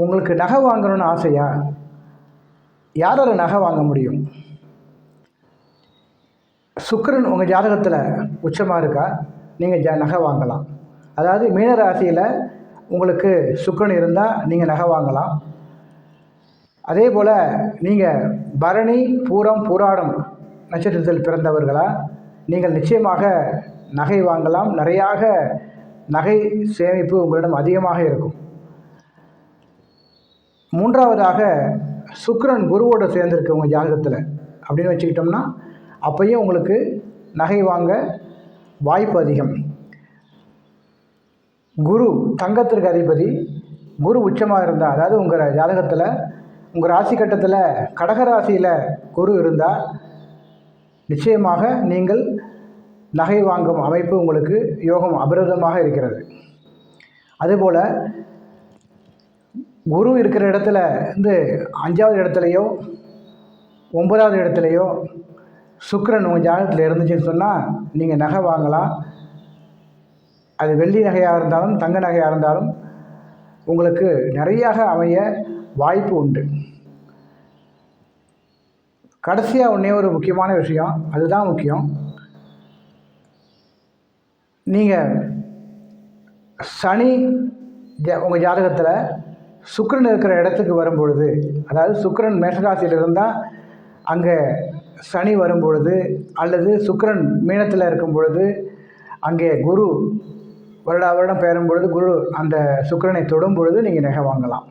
உங்களுக்கு நகை வாங்கணும்னு ஆசையா? யாரால் நகை வாங்க முடியும்? சுக்கிரன் உங்கள் ஜாதகத்தில் உச்சமாக இருக்கா, நீங்கள் நகை வாங்கலாம். அதாவது மீன ராசியில் உங்களுக்கு சுக்கிரன் இருந்தால் நீங்கள் நகை வாங்கலாம். அதே போல் நீங்கள் பரணி, பூரம், பூராடம் நட்சத்திரத்தில் பிறந்தவர்களா, நீங்கள் நிச்சயமாக நகை வாங்கலாம். நிறையாக நகை சேமிப்பு உங்களிடம் அதிகமாக இருக்கும். மூன்றாவதாக சுக்கிரன் குருவோடு சேர்ந்திருக்கு உங்கள் ஜாதகத்தில் அப்படின்னு வச்சுக்கிட்டோம்னா, அப்பையும் உங்களுக்கு நகை வாங்க வாய்ப்பு அதிகம். குரு தங்கத்திற்கு அதிபதி, குரு உச்சமாக இருந்தால், அதாவது உங்கள் ஜாதகத்தில் உங்கள் ராசி கட்டத்தில் கடகராசியில் குரு இருந்தால் நிச்சயமாக நீங்கள் நகை வாங்கும் அமைப்பு உங்களுக்கு யோகம் அபிரதமாக இருக்கிறது. அதுபோல் குரு இருக்கிற இடத்துல வந்து 5வது இடத்துலையோ 9வது இடத்துலையோ சுக்கிரன் உங்கள் ஜாதகத்தில் இருந்துச்சுன்னு சொன்னால் நீங்கள் நகை வாங்கலாம். அது வெள்ளி நகையாக இருந்தாலும் தங்க நகையாக இருந்தாலும் உங்களுக்கு நிறையாக அமைய வாய்ப்பு உண்டு. கடைசியாக ஒன்றே ஒரு முக்கியமான விஷயம், அதுதான் முக்கியம். நீங்கள் சனி உங்கள் ஜாதகத்தில் சுக்கிரன் இருக்கிற இடத்துக்கு வரும்பொழுது, அதாவது சுக்கிரன் மேஷராசியில் இருந்தால் அங்கே சனி வரும்பொழுது, அல்லது சுக்கிரன் மீனத்தில் இருக்கும் பொழுது அங்கே குரு வருடம் பெயரும் பொழுது குரு அந்த சுக்கிரனை தொடும் பொழுது நீங்கள் நகை வாங்கலாம்.